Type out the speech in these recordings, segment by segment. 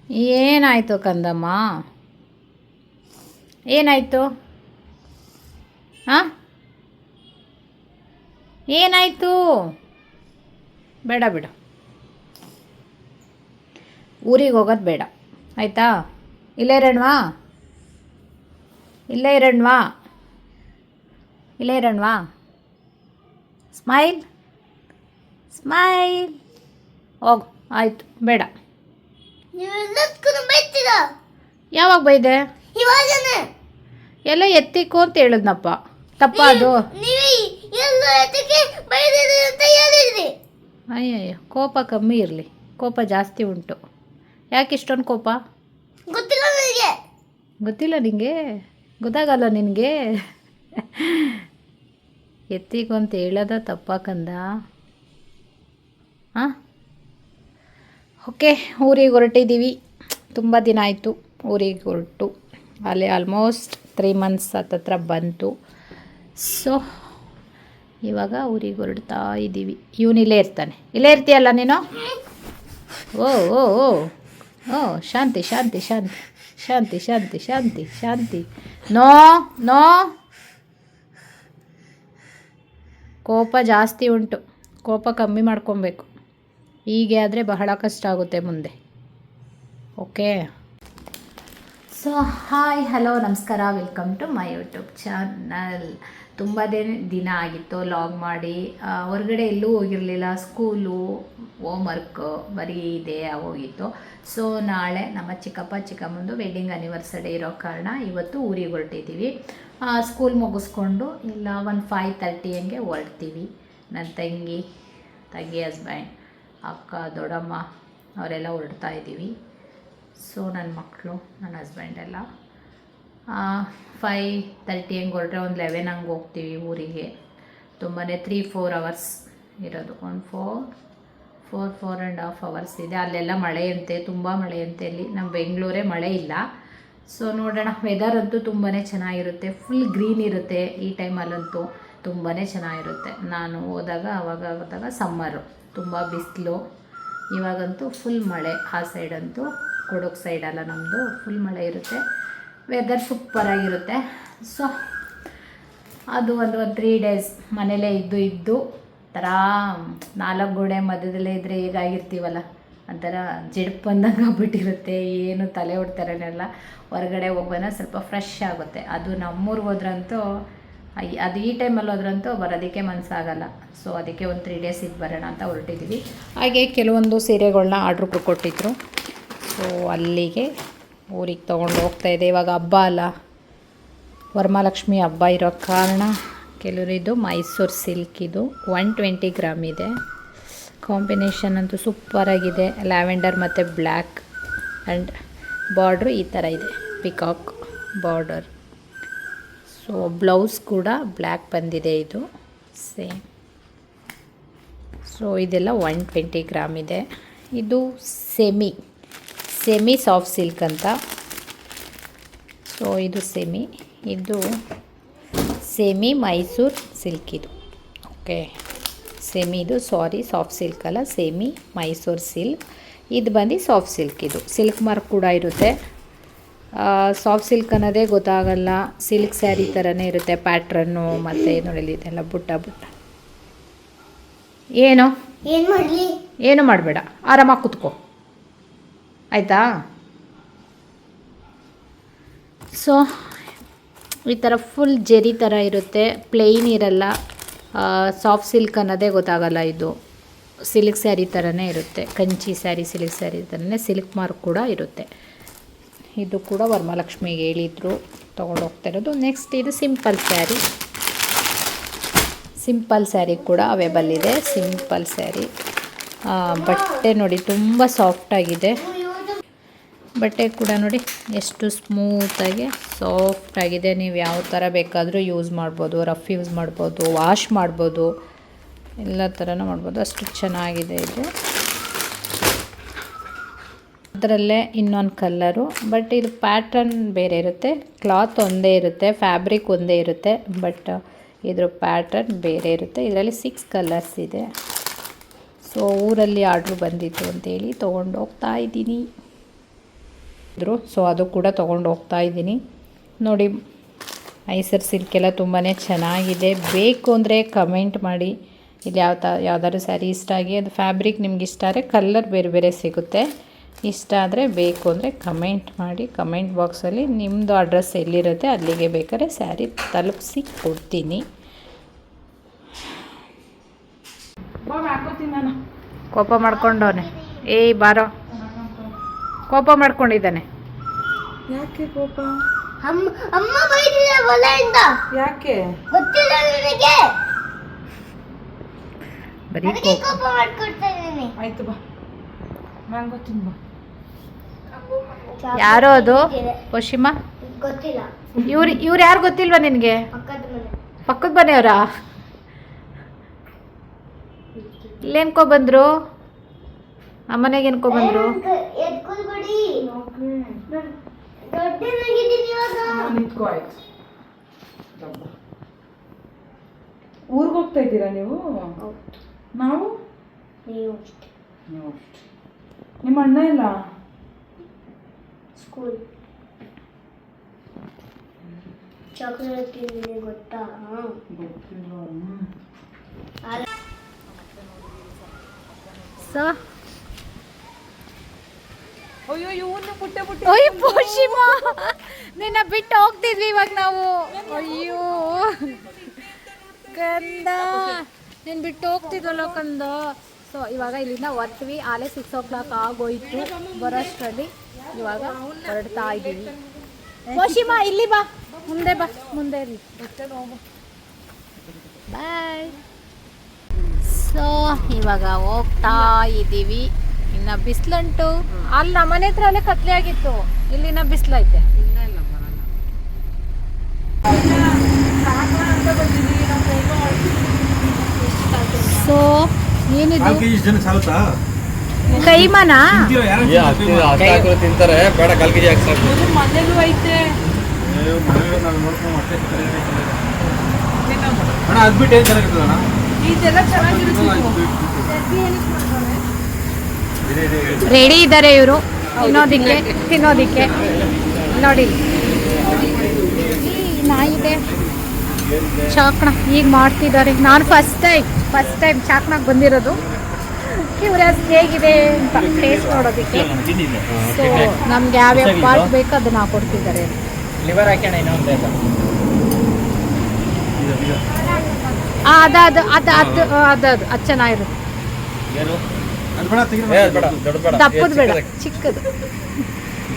ಏನಾಯಿತು ಕಂದಮ್ಮ? ಏನಾಯಿತು? ಹಾಂ, ಏನಾಯಿತು? ಬೇಡ ಬೇಡ, ಊರಿಗೆ ಹೋಗೋದು ಬೇಡ ಆಯಿತಾ? ಇಲ್ಲೇ ಇರೋಣವಾ? ಇಲ್ಲೇ ಇರೋಣವಾ? ಇಲ್ಲೇ ಇರೋಣವಾ? Smile smile. ಹೋಗು, ಆಯಿತು, ಬೇಡ. ಯಾವಾಗ ಬೈದೆ? ಎಲ್ಲ ಎತ್ತಿಕೋ ಅಂತ ಹೇಳಿದ್ನಪ್ಪ. ತಪ್ಪ ಅದು? ಅಯ್ಯಯ್ಯ, ಕೋಪ ಕಮ್ಮಿ ಇರಲಿ, ಕೋಪ ಜಾಸ್ತಿ ಉಂಟು. ಯಾಕೆ ಇಷ್ಟೊಂದು ಕೋಪ? ಗೊತ್ತಿಲ್ಲ ನಿನಗೆ? ಗೊತ್ತಾಗಲ್ಲ ನಿನಗೆ? ಎತ್ತಿಕೋ ಅಂತ ಹೇಳೋದ ತಪ್ಪ ಕಂದ? ಹಾಂ, ಓಕೆ. ಊರಿಗೆ ಹೊರಟಿದ್ದೀವಿ. ತುಂಬ ದಿನ ಆಯಿತು ಊರಿಗೆ ಹೊರಟು. ಅಲ್ಲಿ ಆಲ್ಮೋಸ್ಟ್ 3 months ಹತ್ತತ್ರ ಬಂತು. ಸೊ ಇವಾಗ ಊರಿಗೆ ಹೊರಡ್ತಾ ಇದ್ದೀವಿ. ಇವನು ಇಲ್ಲೇ ಇರ್ತಾನೆ. ಇಲ್ಲೇ ಇರ್ತೀಯಲ್ಲ ನೀನು? ಓ ಓ ಓ ಓ, ಶಾಂತಿ ಶಾಂತಿ ಶಾಂತಿ ಶಾಂತಿ ಶಾಂತಿ ಶಾಂತಿ ಶಾಂತಿ. ನೋ ನೋ, ಕೋಪ ಜಾಸ್ತಿ ಉಂಟು. ಕೋಪ ಕಮ್ಮಿ ಮಾಡ್ಕೊಬೇಕು. ಹೀಗೆ ಆದರೆ ಬಹಳ ಕಷ್ಟ ಆಗುತ್ತೆ ಮುಂದೆ. ಓಕೆ. ಸೊ ಹಾಯ್, ಹಲೋ, ನಮಸ್ಕಾರ, welcome to my YouTube channel. ತುಂಬ ದಿನ ಆಗಿತ್ತು ಲಾಗ್ ಮಾಡಿ. ಹೊರಗಡೆ ಎಲ್ಲೂ ಹೋಗಿರಲಿಲ್ಲ. ಸ್ಕೂಲು, ಹೋಮ್ವರ್ಕ್ ಬರೀ ಇದೇ ಹೋಗಿತ್ತು. ಸೊ ನಾಳೆ ನಮ್ಮ ಚಿಕ್ಕಪ್ಪ ಚಿಕ್ಕಮ್ಮಂದು ವೆಡ್ಡಿಂಗ್ ಆ್ಯನಿವರ್ಸರಿ ಇರೋ ಕಾರಣ ಇವತ್ತು ಊರಿಗೆ ಹೊರಟಿದ್ದೀವಿ. ಸ್ಕೂಲ್ ಮುಗಿಸ್ಕೊಂಡು ಇಲ್ಲ ಒಂದು 5:30 ಹಂಗೆ ಹೊರಡ್ತೀವಿ. ನನ್ನ ತಂಗಿ ಹಸ್ಬೆಂಡ್, ಅಕ್ಕ, ದೊಡ್ಡಮ್ಮ ಅವರೆಲ್ಲ ಹೊರಡ್ತಾ ಇದ್ದೀವಿ. ಸೊ ನನ್ನ ಮಕ್ಕಳು, ನನ್ನ ಹಸ್ಬೆಂಡ್ ಎಲ್ಲ 5:30 ಹಂಗೆ ಹೊರಟ್ರೆ ಒಂದು 11 ಹಂಗೆ ಹೋಗ್ತೀವಿ ಊರಿಗೆ. ತುಂಬಾ 3-4 hours ಇರೋದು. ಒಂದು 4.5 hours ಇದೆ. ಅಲ್ಲೆಲ್ಲ ಮಳೆಯಂತೆ, ತುಂಬ ಮಳೆಯಂತೆ. ಅಲ್ಲಿ ನಮ್ಮ ಬೆಂಗಳೂರೇ ಮಳೆ ಇಲ್ಲ. ಸೊ ನೋಡೋಣ. ವೆದರ್ ಅಂತೂ ತುಂಬಾ ಚೆನ್ನಾಗಿರುತ್ತೆ. ಫುಲ್ ಗ್ರೀನ್ ಇರುತ್ತೆ. ಈ ಟೈಮಲ್ಲಂತೂ ತುಂಬಾ ಚೆನ್ನಾಗಿರುತ್ತೆ. ನಾನು ಹೋದಾಗ ಸಮ್ಮರು, ತುಂಬ ಬಿಸಿಲು. ಇವಾಗಂತೂ ಫುಲ್ ಮಳೆ. ಆ ಸೈಡಂತೂ ಕೊಡಗು ಸೈಡಲ್ಲ ನಮ್ಮದು, ಫುಲ್ ಮಳೆ ಇರುತ್ತೆ. ವೆದರ್ ಸೂಪರಾಗಿರುತ್ತೆ. ಸೊ ಅದು ಒಂದು 3 days ಮನೇಲೇ ಇದ್ದು ಥರ 4 ಗೋಡೆ ಮಧ್ಯದಲ್ಲೇ ಇದ್ದರೆ ಹೇಗಾಗಿರ್ತೀವಲ್ಲ, ಒಂಥರ ಜಡ್ಪು ಬಂದಂಗೆ ಆಗ್ಬಿಟ್ಟಿರುತ್ತೆ. ಏನು ತಲೆ ಹೊಡ್ತಾರನೆಲ್ಲ. ಹೊರಗಡೆ ಹೋಗೋಣ ಸ್ವಲ್ಪ ಫ್ರೆಶ್ ಆಗುತ್ತೆ. ಅದು ನಮ್ಮೂರಿಗೆ ಹೋದ್ರಂತೂ, ಅದು ಈ ಟೈಮಲ್ಲಿ ಹೋದ್ರಂತೂ ಬರೋದಕ್ಕೆ ಮನಸ್ಸಾಗಲ್ಲ. ಸೊ ಅದಕ್ಕೆ ಒಂದು 3 days ಇದು ಬರೋಣ ಅಂತ ಹೊರಟಿದ್ದೀವಿ. ಹಾಗೆ ಕೆಲವೊಂದು ಸೀರೆಗಳನ್ನ ಆರ್ಡ್ರ್ ಕೊಟ್ಟಿದ್ರು. ಸೊ ಅಲ್ಲಿಗೆ ಊರಿಗೆ ತೊಗೊಂಡು ಹೋಗ್ತಾಯಿದ್ದೆ. ಇವಾಗ ಹಬ್ಬ ಅಲ್ಲ, ವರಮಹಾಲಕ್ಷ್ಮಿ ಹಬ್ಬ ಇರೋ ಕಾರಣ ಕೆಲವರಿದು ಮೈಸೂರು ಸಿಲ್ಕ್. ಇದು 120 ಗ್ರಾಮ್ ಇದೆ. ಕಾಂಬಿನೇಷನ್ ಅಂತೂ ಸೂಪರಾಗಿದೆ. ಲ್ಯಾವೆಂಡರ್ ಮತ್ತು ಬ್ಲ್ಯಾಕ್ ಆ್ಯಂಡ್ ಬಾರ್ಡ್ರು ಈ ಥರ ಇದೆ, ಪಿಕಾಕ್ ಬಾರ್ಡರ್. ಸೊ ಬ್ಲೌಸ್ ಕೂಡ ಬ್ಲ್ಯಾಕ್ ಬಂದಿದೆ. ಇದು ಸೇಮ್. ಸೊ ಇದೆಲ್ಲ 120 ಗ್ರಾಮ್ ಇದೆ. ಇದು ಸೆಮಿ ಸಾಫ್ಟ್ ಸಿಲ್ಕ್ ಅಂತ. ಸೊ ಇದು ಇದು ಸೆಮಿ ಮೈಸೂರು ಸಿಲ್ಕ್ ಇದು. ಓಕೆ, ಇದು ಸಾಫ್ಟ್ ಸಿಲ್ಕ್ ಅಲ್ಲ, ಸೆಮಿ ಮೈಸೂರು ಸಿಲ್ಕ್. ಇದು ಬಂದು ಸಾಫ್ಟ್ ಸಿಲ್ಕ್. ಇದು ಸಿಲ್ಕ್ ಮಾರ್ಕ್ ಕೂಡ ಇರುತ್ತೆ. ಸಾಫ್ಟ್ ಸಿಲ್ಕ್ ಅನ್ನೋದೇ ಗೊತ್ತಾಗಲ್ಲ. ಸಿಲ್ಕ್ ಸ್ಯಾರಿ ಥರನೇ ಇರುತ್ತೆ ಪ್ಯಾಟ್ರನ್ನು. ಮತ್ತು ನೋಡಿ ಇದೆಲ್ಲ ಬುಟ್ಟ. ಏನು ಮಾಡಬೇಡ, ಆರಾಮಾಗಿ ಕೂತ್ಕೋ ಆಯಿತಾ? ಸೊ ಈ ಥರ ಫುಲ್ ಜೆರಿ ಥರ ಇರುತ್ತೆ, ಪ್ಲೇನ್ ಇರಲ್ಲ. ಸಾಫ್ಟ್ ಸಿಲ್ಕ್ ಅನ್ನೋದೇ ಗೊತ್ತಾಗಲ್ಲ. ಇದು ಸಿಲ್ಕ್ ಸ್ಯಾರಿ ಥರನೇ ಇರುತ್ತೆ. ಕಂಚಿ ಸ್ಯಾರಿ, ಸಿಲ್ಕ್ ಸ್ಯಾರಿ ಥರನೇ ಸಿಲ್ಕ್ ಮಾರ್ಕ್ ಕೂಡ ಇರುತ್ತೆ. ಇದು ಕೂಡ ವರಮಹಾಲಕ್ಷ್ಮಿಗೆ ಹೇಳಿದ್ರು ತೊಗೊಂಡು ಹೋಗ್ತಾ ಇರೋದು. ನೆಕ್ಸ್ಟ್ ಇದು ಸಿಂಪಲ್ ಸ್ಯಾರಿ ಕೂಡ ಅವೈಲೇಬಲ್ ಇದೆ. ಸಿಂಪಲ್ ಸ್ಯಾರಿ ಬಟ್ಟೆ ನೋಡಿ ತುಂಬ ಸಾಫ್ಟಾಗಿದೆ. ಬಟ್ಟೆ ಕೂಡ ನೋಡಿ ಎಷ್ಟು ಸ್ಮೂತಾಗಿ ಸಾಫ್ಟಾಗಿದೆ. ನೀವು ಯಾವ ಥರ ಬೇಕಾದರೂ ಯೂಸ್ ಮಾಡ್ಬೋದು. ರಫ್ ಯೂಸ್ ಮಾಡ್ಬೋದು, ವಾಶ್ ಮಾಡ್ಬೋದು, ಎಲ್ಲ ಥರನೂ ಮಾಡ್ಬೋದು. ಅಷ್ಟು ಚೆನ್ನಾಗಿದೆ ಇದು. ಅದರಲ್ಲೇ ಇನ್ನೊಂದು ಕಲ್ಲರು, ಬಟ್ ಇದು ಪ್ಯಾಟ್ರನ್ ಬೇರೆ ಇರುತ್ತೆ. ಕ್ಲಾತ್ ಒಂದೇ ಇರುತ್ತೆ, ಫ್ಯಾಬ್ರಿಕ್ ಒಂದೇ ಇರುತ್ತೆ, ಬಟ್ ಇದ್ರ ಪ್ಯಾಟ್ರನ್ ಬೇರೆ ಇರುತ್ತೆ. ಇದರಲ್ಲಿ 6 ಕಲರ್ಸ್ ಇದೆ. ಸೊ ಊರಲ್ಲಿ ಆರ್ಡ್ರ್ ಬಂದಿತ್ತು ಅಂತೇಳಿ ತೊಗೊಂಡು ಹೋಗ್ತಾ ಇದ್ದೀನಿ. ಇದ್ರು. ಸೊ ಅದು ಕೂಡ ತೊಗೊಂಡು ಹೋಗ್ತಾ ಇದ್ದೀನಿ. ನೋಡಿ ಮೈಸೂರು ಸಿಲ್ಕೆಲ್ಲ ತುಂಬಾ ಚೆನ್ನಾಗಿದೆ. ಬೇಕು ಅಂದರೆ ಕಮೆಂಟ್ ಮಾಡಿ. ಇಲ್ಲಿ ಯಾವ್ದಾದ್ರು ಸ್ಯಾರಿ ಇಷ್ಟ ಆಗಿ ಅದು ಫ್ಯಾಬ್ರಿಕ್ ನಿಮ್ಗೆ ಇಷ್ಟ ಆದರೆ ಕಲರ್ ಬೇರೆ ಬೇರೆ ಸಿಗುತ್ತೆ. ಇಷ್ಟ ಆದರೆ ಬೇಕು ಅಂದರೆ ಕಮೆಂಟ್ ಮಾಡಿ. ಕಮೆಂಟ್ ಬಾಕ್ಸಲ್ಲಿ ನಿಮ್ಮದು ಅಡ್ರೆಸ್ ಎಲ್ಲಿರುತ್ತೆ ಅಲ್ಲಿಗೆ ಬೇಕಾದ್ರೆ ಸ್ಯಾರಿ ತಲುಪಿಸಿ ಕೊಡ್ತೀನಿ. ಕೋಪ ಮಾಡ್ಕೊಂಡವನೆ. ಏಯ್ ಬಾರೋ, ಕೋಪ ಮಾಡ್ಕೊಂಡಿದ್ದಾನೆ. ಯಾಕೆ ಕೋಪ? ಅಮ್ಮ ಬೈದಿದೆ ಒಲೆಯಿಂದ. ಯಾಕೆ ಗೊತ್ತಿಲ್ಲ ನನಗೆ. ಬರೀ ಕೋಪ ಮಾಡ್ಕೊಳ್ತಾ ಇದ್ದೀನಿ. ಆಯ್ತು ಬಾ, ಮ್ಯಾಂಗೋ ತಿನ್ಬಾ. ಯಾರೋ ಅದು ಪಶ್ಚಿಮ? ಗೊತ್ತಿಲ್ಲ. ಇವ್ರು ಯಾರು ಗೊತ್ತಿಲ್ವಾ ನಿನಗೆ? ಪಕ್ಕದ ಮನೆಯವರಾ? ಇಲ್ಲೇನ್ಕೋ ಬಂದ್ರು? ಅಮ್ಮನೆಗೆ ಏನ್ಕೋ ಬಂದ್ರು? ಎತ್ಕೊಳ್ಬೇಡಿ. ದೊಡ್ಡನಾಗಿದ್ದೀನಿ ಇವಾಗ. ನಿಂತ್ಕೋ ಆಯ್ತು. ಊರಿಗೆ ಹೋಗ್ತಾ ಇದ್ದೀರಾ ನೀವು? ನಾವು ನೀವು ನಿಮ್ಮ ಅಣ್ಣ ಇಲ್ಲ? ಸ್ಕೂಲ್ ಚಾಕ್ಲೇಟ್ ತಿಂದಿದೆ ಗೊತ್ತಾ? ಸೊ ಅಯ್ಯೋ ಇವನ್ನ ಪುಟ್ಟ ಪುಟ್ಟ. ಓಯ್ ಪಶ್ಚಿಮ, ನಿನ್ನ ಬಿಟ್ಟು ಹೋಗ್ತಿದ್ವಿ ಇವಾಗ ನಾವು. ಅಯ್ಯೋ ಕಂದ, ನೀನು ಬಿಟ್ಟು ಹೋಗ್ತಿದ್ವಲ್ಲ ಕಂದ. ಸೊ ಇವಾಗ ಇಲ್ಲಿಂದ ಹೊರ್ತೀವಿ. ಆಲೇ 6 o'clock ಆಗೋಯ್ತು. ಬರೋಷ್ಟರಲ್ಲಿ ಇವಾಗ ಹೊರಡ್ತಾ ಇದ್ದೀವಿ. ಪಶ್ಚಿಮ ಇಲ್ಲಿ ಬಾ, ಮುಂದೆ ಬಾ, ಮುಂದೆ ಇರಲಿ. ಬಾಯ್. ಸೊ ಇವಾಗ ಹೋಗ್ತಾ ಇದ್ದೀವಿ. ಇನ್ನು ಬಿಸಿಲುಂಟು. ಅಲ್ಲಿ ನಮ್ಮ ಮನೆ ಹತ್ರ ಅಲ್ಲೇ ಕತ್ಲೆ ಆಗಿತ್ತು. ಇಲ್ಲಿನ ಬಿಸಿಲೈತೆ. ಸೊ ಏನಿದು ಕೈಮನ? ತಿಂತಾರೆ ಬೇಡ, 1/4 kg ಹಾಕ್ಸಾಕು. ಮನೆಗೂ ಐತೆ ಅಣ್ಣ ಅದು ಬಿಟ್ಟು ಏನು ಚೆನ್ನಾಗಿರ್ತದೆ ಅಣ್ಣ? ಇದೆಲ್ಲ ಚೆನ್ನಾಗಿರುತ್ತೆ. ರೆಡಿ ಇದ್ದಾರೆ ಇವರು ತಿನ್ನೋದಿಕ್ಕೆ. ನೋಡಿ ನಾಯಿದೆ ಚಾಕ್ಣ ಈಗ ಮಾಡ್ತಿದ್ದಾರೆ. ನಾನು ಫಸ್ಟ್ ಟೈಮ್ ಚಾಕ್ನಾಗ ಬಂದಿರೋದು. ಇವ್ರು ಹೇಗಿದೆ ಅಂತ ಟೇಸ್ಟ್ ನೋಡೋದಕ್ಕೆ. ಸೊ ನಮ್ಗೆ ಯಾವ್ಯಾವ ಪಾರ್ಟ್ ಬೇಕು ಅದನ್ನ ಹಾಕೊಡ್ತಿದ್ದಾರೆ. ಲಿವರ್ ಹಾಕೋಣ ಇನ್ನೊಂದು ಅದು ಚೆನ್ನಾಗಿರುತ್ತೆ. ದಪ್ಪದು ಬೇಡ, ಚಿಕ್ಕದು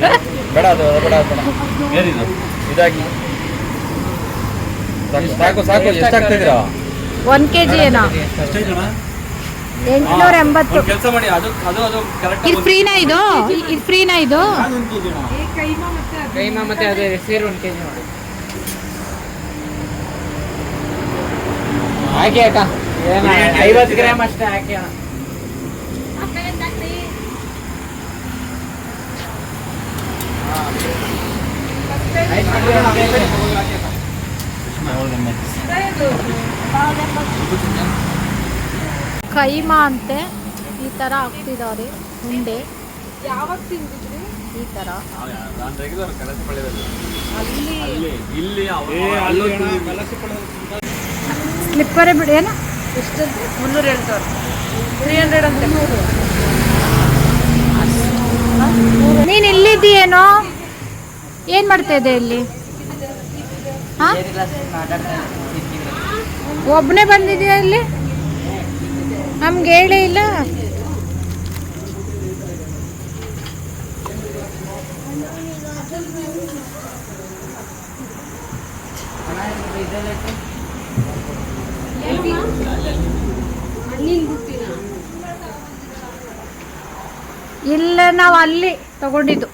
ಬೇಡ. ಅದು ಬೇಡ ಏನಿದು ಇದಾಗಿ ಸಾಕು. ಎಷ್ಟಾಗ್ತಿದ್ದೀರಾ? 1 kg ಏನೋ 880. ಕೆಲಸ ಮಾಡಿ, ಅದು ಕರೆಕ್ಟ್. ಇದು ಫ್ರೀನಾ ಇದು? ಕೈಮಾ ಮತ್ತೆ ಅದು ಸೇರಿ 1 kg ಮಾಡಿ ಹಾಕಿ ಅಕ್ಕ. 50 ಗ್ರಾಮ್ ಅಷ್ಟೇ ಹಾಕಿ ಅಣ್ಣ. ಕೈಮಾ ಅಂತೆ. ಈ ಥರ ಹಾಕ್ತಿದ್ದಾರೆ ಉಂಡೆ. ಯಾವಾಗ ತಿಂದಿದ್ರಿ ಈ ಥರ? ಸ್ಲಿಪ್ಪರೇ ಬಿಡಿ. ಏನು ಎಷ್ಟಂತೆ? 300 ಹೇಳ್ತಾರೆ. 300 ಅಂತೆ. ನೀನು ಇಲ್ಲಿದ್ದೀಯೇನೋ? ಏನು ಮಾಡ್ತಾ ಇದ್ದೆ ಇಲ್ಲಿ? ಹಾಂ, ಒಬ್ಬನೇ ಬಂದಿದೆಯಾ ಇಲ್ಲಿ? ನಮ್ಗೆ ಹೇಳೇ ಇಲ್ಲ. ಇಲ್ಲ, ನಾವು ಅಲ್ಲಿ ತಗೊಂಡಿದ್ದು.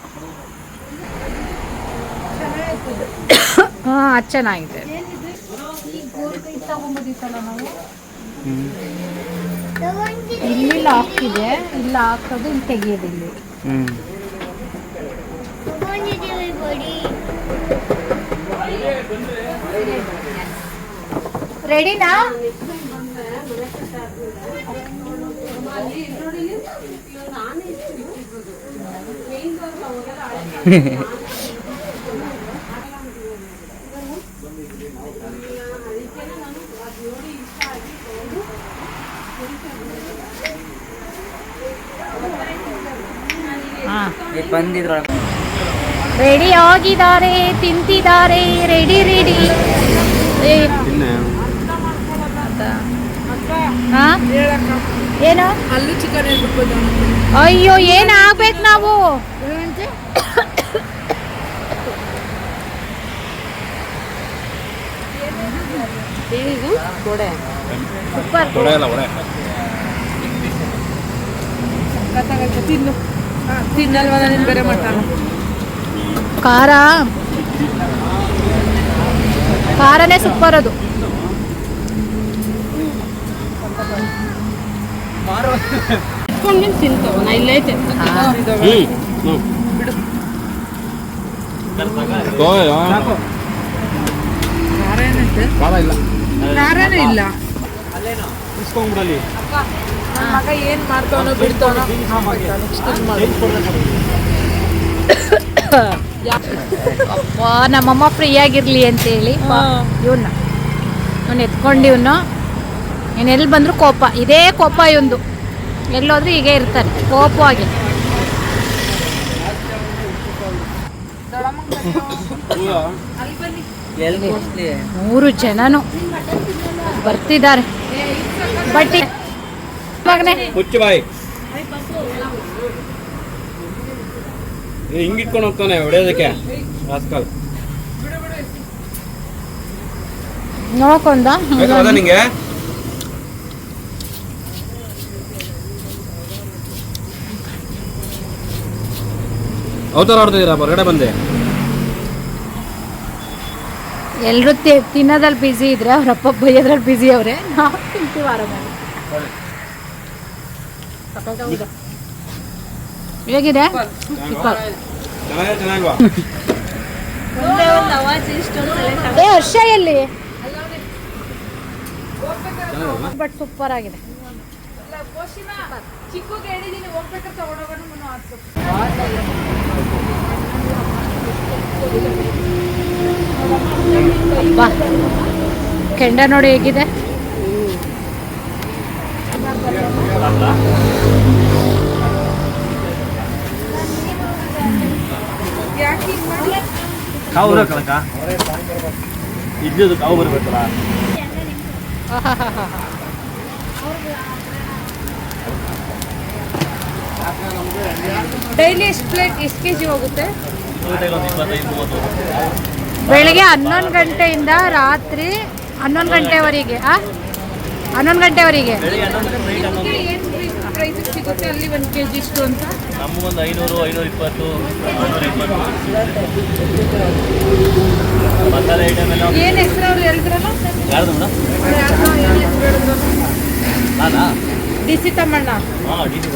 ಹಾಂ, ಅದು ಚೆನ್ನಾಗಿದೆ. ತಗೊಂಬೋದಿತ್ತಲ್ಲ ನಾವು. ಇಲ್ಲಿ ಲಾಕ್ ಇದೆ, ಇಲ್ಲ ಹಾಕೋದು, ಇಲ್ಲಿ ತೆಗಿಯೋದು. ಇಲ್ಲಿ ರೆಡಿನಾ? ಬಂದಿದ್ರ ರೆಡಿ ಆಗಿದ್ದಾರೆ, ತಿಂತಿದ್ದಾರೆ, ರೆಡಿ ರೆಡಿ. ಏನು ಅಲ್ಲೂ ಚಿಕನ್ ಹೇಳ್ಬಿಡ್ಬೋದು. ಅಯ್ಯೋ ಏನ್ ಆಗ್ಬೇಕು ನಾವು. ಸೂಪರ್. ತಿನ್ನು ತಿನ್ನಲ್ವ ನೀನು ಬೇರೆ ಮಾಡ್ತಾನೆ. ಖಾರನೇ ಸೂಪರ್ ಅದು. ತಿಂತವ ನಾ ಇಲ್ಲೇ ಐತೆ. ಖಾರನೇ ಇಲ್ಲ. ನನ್ನ ಮಗ ಏನ್ ಮಾಡ್ತಾವನೋ ಬಿಡ್ತಾವನೋ. ಅಪ್ಪ ನಮ್ಮಮ್ಮ ಫ್ರೀ ಆಗಿರ್ಲಿ ಅಂತೇಳಿ ಇವನ್ನ ಎತ್ಕೊಂಡು ಇವನು ಎಲ್ಲಿ ಬಂದ್ರು ಕೋಪ, ಇದೇ ಕೋಪ ಇವಂದು. ಎಲ್ಲೋದ್ರೂ ಹೀಗೆ ಇರ್ತಾನೆ ಕೋಪವಾಗಿ. ಮೂರು ಜನನು ಬರ್ತಿದ್ದಾರೆ. ಬಟ್ ಮಗನೇ ಮುಚ್ಚು ಬಾಯಿ, ಹಿಂಗಿಟ್ಕೊಂಡು ಹೋಗ್ತಾನೆ ಹೊಡೆಯೋದಕ್ಕೆ ರಾಸ್ಕಲ್. ನೋಡ್ಕೊಂಡ ನಿಂಗೆ ಅವತಾರ ಆಡ್ತಿದ್ದೀರಾ ಹೊರಗಡೆ ಬಂದೆ. ಎಲ್ಲರೂ ತಿನ್ನೋದ್ರಲ್ಲಿ ಬ್ಯುಸಿ ಇದ್ರೆ ಅವರಪ್ಪ ಬೈಯೋದ್ರಲ್ಲಿ ಬ್ಯುಸಿ ಅವ್ರೆ. ನಾವು ತಿಂತೀವಿ ಆರಾಮಾಗಿ. ಹೇಗಿದೆ? ಚೆನ್ನಾಗಿಲ್ವಾ? ಏ ಹರ್ಷ ಎಲ್ಲಿ? ಬಟ್ ಸೂಪರ್ ಆಗಿದೆ. ಬಾ ಕೆಂಡ ನೋಡಿ ಹೇಗಿದೆ. ಕಾವು ಬರಬೇಕಲ್ಲ, ಇದ್ದು ಕಾವು ಬರ್ಬೇಕಲ್ಲ. ಡೈಲಿ ಎಷ್ಟು ಪ್ಲೇಟ್ ಎಷ್ಟು ಕೆಜಿ ಹೋಗುತ್ತೆ? ಬೆಳಿಗ್ಗೆ 11 ಗಂಟೆಯಿಂದ ರಾತ್ರಿ 11 ಗಂಟೆವರೆಗೆ. 11 ಗಂಟೆವರೆಗೆ ಪ್ರೈಸ್ ಸಿಗುತ್ತೆ ಅಲ್ಲಿ 1 ಕೆಜಿ ಇಷ್ಟು ಅಂತ. ನಮಗೊಂದು 500, 520, 420 ಮಸಾಲೆ ಐಟಮ್ ಎಲ್ಲ. ಏನು ಹೆಸರು ಅವ್ರು ಹೇಳಿದ್ರಲ್ಲ? ಯಾರ್ದು ಮೇಡಮ್? ಏನು ಹೆಸರು ಹೇಳಿದ್ರು? ನಾನಾ? ಡಿಸಿ ತಮ್ಮಣ್ಣ. ಹಾಂ, ಡಿ ಸಿ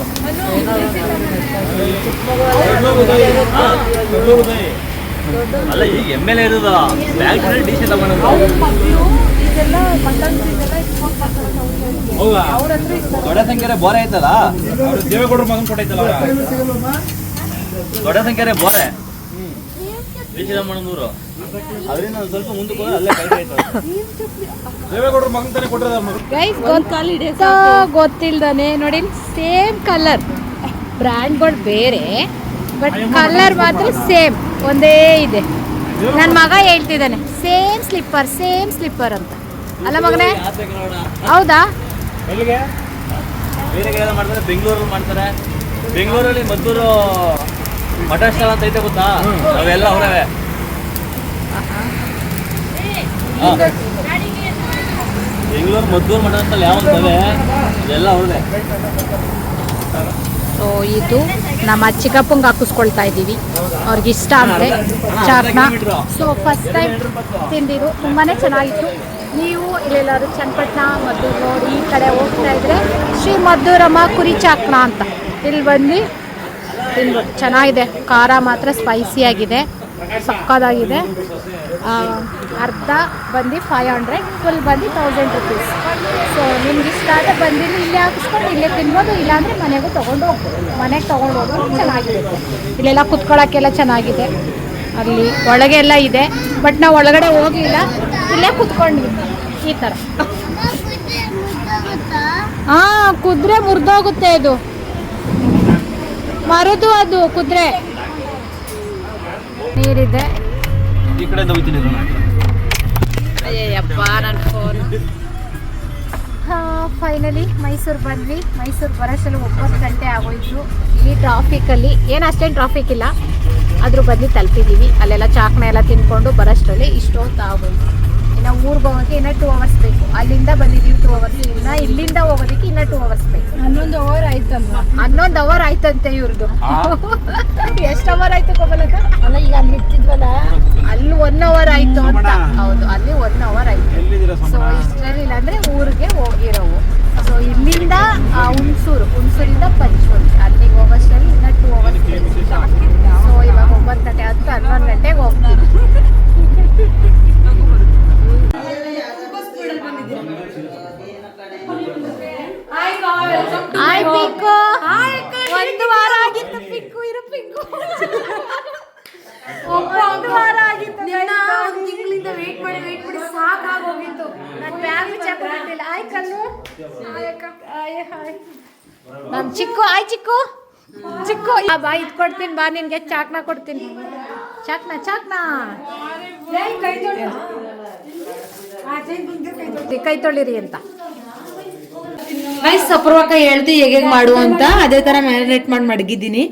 ಅಲ್ಲ, ಈಗ MLA ಇರೋದ ಬ್ಯಾಂಕ್ ಡಿ ಸಿ ತಗೊಂಡು. ಹೌದಾ? ದೊಡ್ಡ ಸಂಖ್ಯೆ ಬೋರೆ ಐತಲ್ಲ, ದೇವೇಗೌಡರ ಮಗನ್ ಕೊಟ್ಟೈತಲ್ಲ ದೊಡ್ಡ ಸಂಖ್ಯೆ ಬೋರೆ ಡಿ ಸಿ ತಮ್ಮಣ್ಣನೂರು. ಅದರಿಂದ ಸ್ವಲ್ಪ ಮುಂದಕ್ಕೆ ಹೋದ್ರೆ ಅಲ್ಲೇ ಕೈ ದೇವೇಗೌಡರ ಮಗನ್ ತಾನೇ ಕೊಟ್ಟಿರೋದ. ಗೊತ್ತಿಲ್ದಾನೆ ನೋಡಿ. ಸೇಮ್ ಕಲರ್, ಬ್ರ್ಯಾಂಡ್ಗಳು ಬೇರೆ, ಬಟ್ ಕಲರ್ ಮಾತ್ರ ಸೇಮ್ ಒಂದೇ ಇದೆ. ನನ್ನ ಮಗ ಹೇಳ್ತಿದ್ದಾನೆ ಸೇಮ್ ಸ್ಲಿಪ್ಪರ್ ಅಂತ. ಅಲ್ಲ ಮಗನೇ? ಹೌದಾ? ಎಲ್ಲಿಗೆ ಬೇರೆ ಕಡೆ ಮಾಡ್ತಾರೆ, ಬೆಂಗಳೂರಲ್ಲಿ ಮಾಡ್ತಾರೆ. ಬೆಂಗಳೂರಲ್ಲಿ ಮದ್ದೂರು ಮಟನ್ ಸ್ಟಾಲ್ ಅಂತ ಐತೆ ಗೊತ್ತಾ? ಅವೆಲ್ಲ ಅವರೇ. ಬೆಂಗಳೂರು ಮದ್ದೂರು ಮಟನ್ ಸ್ಟಾಲ್ ಯಾವಂತವೆ ಇದೆಲ್ಲ ಅವ್ರದೇ. ಸೊ ಇದು ನಮ್ಮ ಚಿಕ್ಕಪ್ಪಂಗೆ ಹಾಕಿಸ್ಕೊಳ್ತಾ ಇದ್ದೀವಿ, ಅವ್ರಿಗೆ ಇಷ್ಟ ಅಂತೆ ಚಾಟ್ನ. ಸೊ ಫಸ್ಟ್ ಟೈಮ್ ತಿಂದಿದ್ದು ತುಂಬಾ ಚೆನ್ನಾಗಿತ್ತು. ನೀವು ಇಲ್ಲೆಲ್ಲರೂ ಚನ್ನಪಟ್ಟಣ ಮದ್ದೂರು ರೋಡ್ ಈ ಕಡೆ ಹೋಗ್ತಾ ಇದ್ರೆ ಶ್ರೀ ಮದ್ದೂರಮ್ಮ ಕುರಿ ಚಾಕ್ನ ಅಂತ ಇಲ್ಲಿ ಬಂದು ತಿನ್ಬೋದು. ಚೆನ್ನಾಗಿದೆ, ಖಾರ ಮಾತ್ರ ಸ್ಪೈಸಿಯಾಗಿದೆ. ಸಕ್ಕದಾಗಿದೆ. ಅರ್ಧ ಬಂದು 500, ಫುಲ್ ಬಂದು 1000 ರುಪೀಸ್. ಸೊ ನಿಮ್ಗೆ ಇಷ್ಟ ಆದರೆ ಬಂದಿಲ್ಲ ಇಲ್ಲೇ ಹಾಕಿಸ್ಕೊಂಡು ಇಲ್ಲೇ ತಿನ್ಬೋದು, ಇಲ್ಲಾಂದರೆ ಮನೆಗೂ ತೊಗೊಂಡು ಹೋಗ್ಬೋದು. ಮನೆಗೆ ತೊಗೊಂಡು ಹೋಗೋದು ಚೆನ್ನಾಗಿರುತ್ತೆ. ಇಲ್ಲೆಲ್ಲ ಕುತ್ಕೊಳ್ಳೋಕ್ಕೆಲ್ಲ ಚೆನ್ನಾಗಿದೆ. ಅಲ್ಲಿ ಒಳಗೆ ಎಲ್ಲ ಇದೆ, ಬಟ್ ನಾವು ಒಳಗಡೆ ಹೋಗಿಲ್ಲ, ಇಲ್ಲೇ ಕುತ್ಕೊಂಡ್ವಿ ಈ ಥರ. ಹಾಂ, ಕುದುರೆ ಮುರಿದೋಗುತ್ತೆ, ಅದು ಮರದು, ಅದು ಕುದುರೆ. ನೀರಿದೆ. ಈ ಕಡೆ ಹೋಗ್ತೀನಿ. ಅಯ್ಯಪ್ಪ ನನ್ನ ಫೋನ್. ಫೈನಲಿ ಮೈಸೂರು ಬಂದ್ವಿ. ಮೈಸೂರು ಬರೋಷ್ಟಲ್ಲಿ 9 ಗಂಟೆ ಆಗೋಯ್ತು. ಈ ಟ್ರಾಫಿಕಲ್ಲಿ ಏನು ಅಷ್ಟೇನು ಟ್ರಾಫಿಕ್ ಇಲ್ಲ, ಆದರೂ ಬಂದು ತಲುಪಿದ್ದೀವಿ. ಅಲ್ಲೆಲ್ಲ ಚಾಕ್ನ ಎಲ್ಲ ತಿನ್ಕೊಂಡು ಬರೋಷ್ಟರಲ್ಲಿ ಇಷ್ಟೊತ್ತು ಆಗೋಯ್ತು. ಇನ್ನು ಊರಿಗೆ ಹೋಗೋಕ್ಕೆ ಇನ್ನೂ 2 ಅವರ್ಸ್ ಬೇಕು. ಅಲ್ಲಿಂದ ಬಂದಿದ್ದೀವಿ 2 ಅವರ್ಸ್, ಇನ್ನು ಇಲ್ಲಿಂದ ಹೋಗೋದಕ್ಕೆ ಇನ್ನೂ 2 ಅವರ್ಸ್ ಬೇಕು. 11 ಅವರ್ ಆಯ್ತಲ್ವಾ? 11 ಅವರ್ ಆಯ್ತಂತೆ ಇವ್ರದ್ದು. ಎಷ್ಟು ಅವರ್ ಆಯ್ತು ಕೋಮಲಕ್ಕ? ಅಲ್ಲ, ಈಗ ಅಲ್ಲಿ ಇರ್ತಿದ್ವಲ್ಲ, ಅಲ್ಲಿ 1 ಅವರ್ ಆಯ್ತು ಅಂತ. ಹೌದು, ಅಲ್ಲಿ 1 ಅವರ್ ಆಯ್ತು. ಸೊ ಇಷ್ಟರಲ್ಲಿ ಇಲ್ಲಾಂದ್ರೆ ಊರಿಗೆ ಹೋಗಿರೋವು. ಸೊ ಇಲ್ಲಿಂದ ಹುಣಸೂರಿಂದ ಪಂಚಮುಖಿ ಅಲ್ಲಿಗೆ ಹೋಗೋಷ್ಟರಲ್ಲಿ ಇನ್ನೂ 2 ಅವರ್ಸ್ ಬೇಕು. ಸೊ ಇವಾಗ 9 ಗಂಟೆ 10, 11 ಗಂಟೆಗೆ ಹೋಗ್ತೀವಿ. ಹಾಯ್ ಪಿಕ್ಕು. 1 ವಾರ ಆಗಿತ್ತು ಪಿಕ್ಕು, ಇರು ಪಿಕ್ಕು. 1 ವಾರ ಆಗಿತ್ತು. 1 ತಿಂಗಳಿಂದ ವೇಟ್ ಮಾಡಿ ಸಾಕಾಗೋಗಿತ್ತು. ನನ್ನ ಬ್ಯಾಗ್ ಚೆಕ್ಕಿಲ್ಲ. ಆಯ್ ಕಲ್ಲು. ಹಾಯ್. ನನ್ನ ಚಿಕ್ಕು. ಆಯ್ ಚಿಕ್ಕು. ಬಾ, ಇದು ಕೊಡ್ತೀನಿ ಬಾ, ನಿನ್ಗೆ ಚಾಕ್ನ ಕೊಡ್ತೀನಿ. ಚಾಕ್ನ ಕೈ ತೊಳಿರಿ ಅಂತ. ಗೈಸ್, ಅಪೂರ್ವಕ ಹೇಳ್ತಿ ಹೇಗೆ ಮಾಡು ಅಂತ, ಅದೇ ತರ ಮ್ಯಾರಿನೇಟ್ ಮಾಡಿ ಮಡಗಿದ್ದೀನಿ.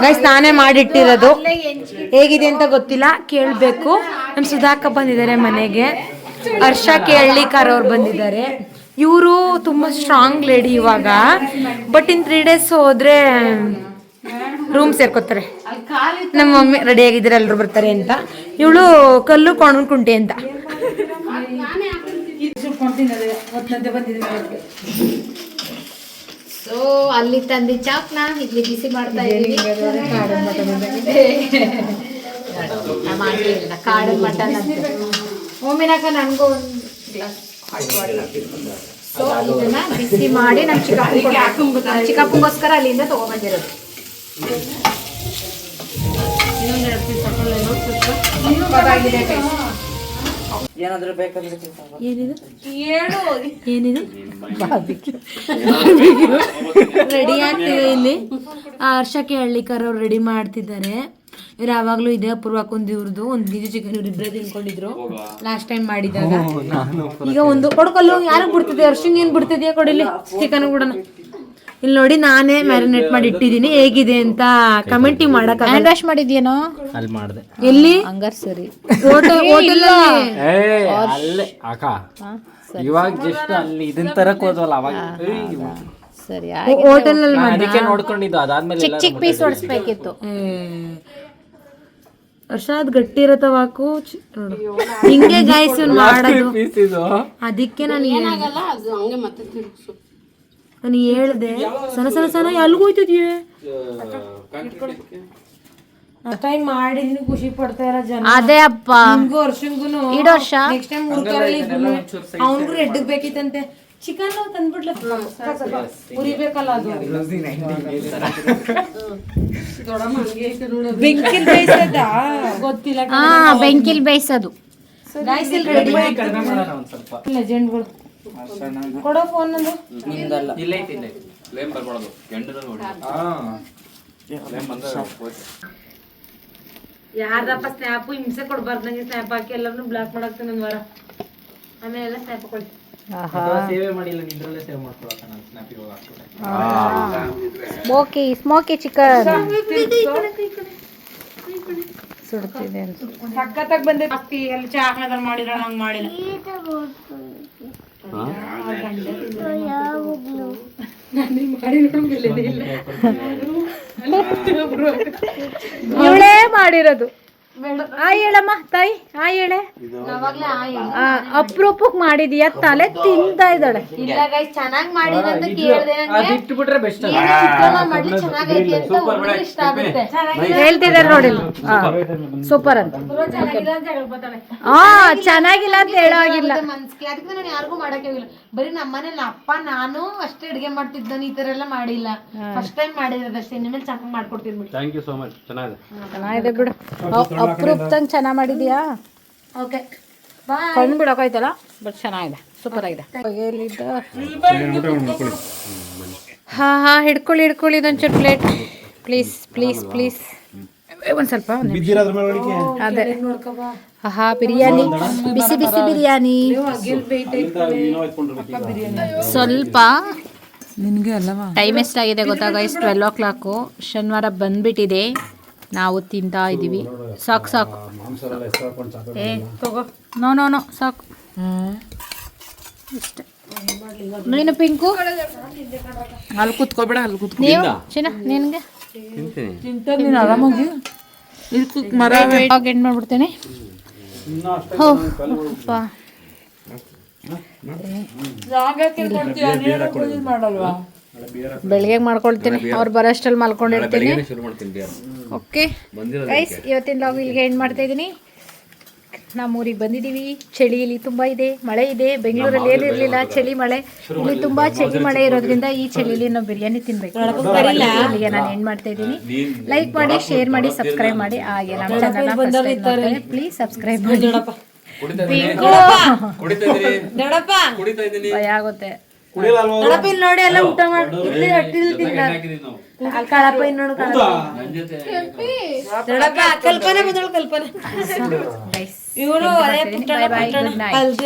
ಗೈಸ್, ನಾನೇ ಮಾಡಿಟ್ಟಿರೋದು. ಹೇಗಿದೆ ಅಂತ ಗೊತ್ತಿಲ್ಲ, ಕೇಳಬೇಕು. ನಮ್ಮ ಸುಧಾಕ ಬಂದಿದ್ದಾರೆ ಮನೆಗೆ. ಹರ್ಷ ಕೇಳ್ಲಿಕ್ಕಾರ ಅವ್ರು ಬಂದಿದ್ದಾರೆ. ಇವರು ತುಂಬ ಸ್ಟ್ರಾಂಗ್ ಲೇಡಿ ಇವಾಗ, ಬಟ್ ಇನ್ 3 days ಹೋದ್ರೆ ರೂಮ್ ಸೇರ್ಕೋತಾರೆ. ನಮ್ಮ ಮಮ್ಮಿ ರೆಡಿ ಆಗಿದ್ದಾರೆ, ಎಲ್ಲರೂ ಬರ್ತಾರೆ ಅಂತ. ಇವಳು ಕಲ್ಲು ಕುಂಟೆ ಅಂತ. ಸೊ ಅಲ್ಲಿ ತಂದಿ ಚಾಕ್ನ ಇಲ್ಲಿ ಬಿಸಿ ಮಾಡ್ತಾ ಇದ್ದೀವಿ. ಮಾಡಲಿಲ್ಲ ಕಾಡಿನ ಮಟನ್ ಅಂತ. ಒಮ್ಮಿನಾಕ ನನಗೂ ಒಂದು ಗ್ಲಾಸ್ ಸೊ ಇದನ್ನ ಬಿಸಿ ಮಾಡಿ ನಮ್ಮ ಚಿಕ್ಕಪ್ಪಂಗೋಸ್ಕರ ಅಲ್ಲಿಂದ ತಗೊಬಂದಿರೋದು. ಏನಾದ್ರೂ ಬೇಕಂದ್ರೆ ಏನಿದು ರೆಡಿ ಆಗ್ತಿದೆ ಇಲ್ಲಿ. ಹರ್ಷಕ್ಕೆ ಹಳ್ಳಿಕಾರ ಅವ್ರು ರೆಡಿ ಮಾಡ್ತಿದ್ದಾರೆ. ಇವ್ರು ಯಾವಾಗ್ಲೂ ಇದೆ ಅಪೂರ್ವಕ್ಕೊಂದು ಇವ್ರದ್ದು 1 kg ಚಿಕನ್ ಇವ್ರು ಇಬ್ಬರೇ ತಿನ್ಕೊಂಡಿದ್ರು ಲಾಸ್ಟ್ ಟೈಮ್ ಮಾಡಿದಾಗ. ಈಗ ಒಂದು ಕೊಡ್ಕಲ್ಲು ಯಾರಿಗೆ ಬಿಡ್ತಿದೆ? ಹರ್ಷಂಗೆ ಏನ್ ಬಿಡ್ತಿದ್ಯಾ? ಕೊಡಿಲಿ ಚಿಕನ್ ಕೂಡ. ಇಲ್ಲಿ ನೋಡಿ, ನಾನೇ ಮ್ಯಾರಿನೇಟ್ ಮಾಡಿ ಇಟ್ಟಿದ್ದೀನಿ. ಹೇಗಿದೆ ಅಂತ ಕಮೆಂಟಿಂಗ್ ಮಾಡಕ್. ಹ್ಯಾಂಡ್ ವಾಶ್ ಮಾಡಿದ್ಯೇನೋ? ಅಲ್ಲಿ ಮಾಡಿದೆ. ಎಲ್ಲಿ? ಹಂಗಾರ್ ಸರಿ. ಹೋಟೆಲ್ ಇವಾಗ ಜಸ್ಟ್ ಅಲ್ಲಿ ಇದನ್ನ ತರಕ್ ಹೋದ್ವಲ್ಲ ಅವಾಗ ಸರಿ. ಹೋಟೆಲ್ ನಲ್ಲಿ ಅದಕ್ಕೆ ನೋಡ್ಕೊಂಡಿದ್ದು. ಅದಾದ್ಮೇಲೆ ಚಿಕ್ಕ ಪೀಸ್ ಹೊಡಿಸ್ಬೇಕಿತ್ತು. ವರ್ಷ ಅದ್ ಗಟ್ಟಿ ಇರತ್ತವಾಕು ಹಿಂಗೆ ಗಾಯ್ಸ್ ಮಾಡೋದು. ಅದಕ್ಕೆ ನಾನು ಹೇಳ್ದೆ ಸಣ್ಣ ಎಲ್ಗೋಯ್ತಿದ್ಯೆ ಟೈಮ್ ಮಾಡಿದೀನಿ. ಖುಷಿ ಪಡ್ತಾ ಇರೋ ಜನ ಅದೇ ಅಪ್ಪ. ವರ್ಷಂಗುನು ನೆಕ್ಸ್ಟ್ ಟೈಮ್ ಅವ್ನಿಗೂ ರೆಡ್ ಬೇಕಿತ್ತಂತೆ. ಚಿಕನ್ ತಂದ್ಬಿಡ್ಲ ಉರಿಬೇಕಲ್ಲ, ಅದು ಬೆಂಕಿಲ್ ಬೇಯಿಸದ ಗೊತ್ತಿಲ್ಲ. ಬೆಂಕಿಲ್ ಬೇಯಿಸೋದು. ಲೆಜೆಂಡ್ಗಳು ಕೊಡೋ ಫೋನ್ ನಂದು. ಯಾರ್ದಪ್ಪ ಸ್ನ್ಯಾಪು ಹಿಂಸೆ ಕೊಡ್ಬಾರ್ದಂಗೆ ಸ್ನ್ಯಾಪ್ ಹಾಕಿ ಎಲ್ಲರೂ ಬ್ಲಾಕ್ ಮಾಡಾಕ್ತಾನೆ 1 ವಾರ. ಆಮೇಲೆ ಎಲ್ಲ ಸ್ನ್ಯಾಪ್ ಕೊಡಿ. ಸ್ಮೋಕಿ ಚಿಕನ್ ಸುಡ್ತಿದೆ ಅಂತ ಸಕ್ಕತ್ತಾಗಿ ಬಂದೆ. ಜಾಸ್ತಿ ಎಲ್ಲ ಚಾಕ್ಲೇಟ್ ಮಾಡಿರೋ ಹಂಗೆ ಮಾಡಿಲ್ಲ. ಇವಳೇ ಮಾಡಿರೋದು. ಆಯ್ ಹೇಳಮ್ಮ ತಾಯಿ ಆಯ್ ಹೇಳೆ ಅಪ್ರೂಪಕ್ಕೆ ಮಾಡಿದೀಯ ತಲೆ ತಿಂತಾ ಇದ್ದಾಳೆ. ಇಲ್ಲ ಗೈಸ್ ಚೆನ್ನಾಗಿ ಮಾಡಿರೋದು ಕೇಳಿದೆ ನಂಗೆ ಇಟ್ಬಿಟ್ರೆ ಬೆಸ್ಟ್ ಚಿತ್ರಾನ್ನ ಮಾಡ್ಲಿ ಚೆನ್ನಾಗೈತಿ ಅಂತ ಹುಡುಗರು ಇಷ್ಟ ಆಗುತ್ತೆ. ಹೇಳ್ತಿದ್ದಾರೆ ನೋಡಿ ಸೂಪರ್ ಅಂತ. ಹಾ ಚೆನ್ನಾಗಿಲ್ಲ ಅಂತ ಹೇಳೋ ಆಗಿಲ್ಲ. ಮನ್ಸಿಗೆ ಅದಕ್ಕೆ ನಾನು ಯಾರಿಗೂ ಮಾಡಕ್ಕೆ ಹೋಗಿಲ್ಲ. ಬರೀ ನಮ್ಮನೇಲಿ ಅಪ್ಪ ನಾನು ಅಷ್ಟೇ ಅಡಿಗೆ ಮಾಡ್ತಿದ್ದಾನೆ, ಈ ತರ ಎಲ್ಲ ಮಾಡಿಲ್ಲ. ಫಸ್ಟ್ ಟೈಮ್ ಮಾಡಿರೋದಷ್ಟೇ. ನಿಮ್ಮಲ್ಲಿ ಚೆನ್ನಾಗಿ ಮಾಡ್ಕೊಡ್ತೀನಿ. Thank you so much. ಚೆನ್ನಾಗಿದೆ ಬಿಡು, ಅಪ್ರೂಪ್ತಂಗ್ ಚೆನ್ನಾಗಿ ಮಾಡಿದ್ಯಾ. ಓಕೆ ಕಣ್ಣು ಬಿಡೋಕಾಯ್ತಲ್ಲ, ಬಟ್ ಚೆನ್ನಾಗಿದೆ, ಸೂಪರ್ ಆಗಿದೆ. ಹಾ ಹಿಡ್ಕೊಳ್ಳಿ ಇದೊಂಚೂರು ಪ್ಲೇಟ್ ಪ್ಲೀಸ್ ಪ್ಲೀಸ್ ಪ್ಲೀಸ್. ಒಂದು ಸ್ವಲ್ಪ ಅದೇ ಹಾ ಬಿರಿಯಾನಿ, ಬಿಸಿ ಬಿಸಿ ಬಿರಿಯಾನಿ ಸ್ವಲ್ಪ. ನಿನಗೆ ಅಲ್ಲವಾ ಟೈಮ್ ಎಷ್ಟಾಗಿದೆ ಗೊತ್ತಾ ಗೈಸ್? 12 o'clock. ಶನಿವಾರ ಬಂದ್ಬಿಟ್ಟಿದೆ, ನಾವು ತಿಂತಾ ಇದ್ದೀವಿ. ಸಾಕು ಸಾಕು ಏ ತಗೋ. ನೋ ಸಾಕು ಇಷ್ಟೇ. ನೀನು ಪಿಂಕು ಅಲ್ಲಿ ಕೂತ್ಕೋಬೇಡ, ಅಲ್ಲಿ ಕೂತ್ಕೋ. ನೀವು ಚಿನ್ನ ನಿನಗೆ ನೀನು ಆರಾಮಾಗಿ ಮರ ಎಂಡ್ ಮಾಡ್ಬಿಡ್ತೇನೆ. ಹೋ ಅಪ್ಪ ಮಾಡಲ್ವಾ? ಬೆಳಿಗ್ಗೆ ಮಾಡ್ಕೊಳ್ತೀನಿ, ಅವ್ರು ಬರೋಷ್ಟಲ್ಲಿ ಮಲ್ಕೊಂಡಿರ್ತೀನಿ. ಓಕೆ ಗೈಸ್, ಇವತ್ತಿನ ಲಾಗ್ ಇಲ್ಲಿಗೆ ಎಂಡ್ ಮಾಡ್ತಾ ಇದ್ದೀನಿ. ನಮ್ಮ ಊರಿಗೆ ಬಂದಿದ್ದೀವಿ. ಚಳಿ ಇಲ್ಲಿ ತುಂಬ ಇದೆ, ಮಳೆ ಇದೆ. ಬೆಂಗಳೂರಲ್ಲಿ ಏನಿರಲಿಲ್ಲ, ಚಳಿ ಮಳೆ. ಇಲ್ಲಿ ತುಂಬ ಚಳಿ ಮಳೆ ಇರೋದ್ರಿಂದ ಈ ಚಳಿಲಿ ನಾವು ಬಿರಿಯಾನಿ ತಿನ್ಬೇಕು. ಇಲ್ಲಿಗೆ ನಾನು ಎಂಡ್ ಮಾಡ್ತಾ ಇದ್ದೀನಿ. ಲೈಕ್ ಮಾಡಿ, ಶೇರ್ ಮಾಡಿ, ಸಬ್ಸ್ಕ್ರೈಬ್ ಮಾಡಿ. ಹಾಗೆ ನಮ್ಮ ಚಾನಲ್ನ ಪ್ಲೀಸ್ ಸಬ್ಸ್ಕ್ರೈಬ್ ಮಾಡಿ. ಭಯ ಆಗುತ್ತೆ. ನೋಡಿ ಎಲ್ಲ ಊಟ ಮಾಡಿ ಕಳಪ ಇನ್ನೋಡು ಕಲ್ಪನೆ ಬಂದಳು ಕಲ್ಪನೆ. Bye bye, good night.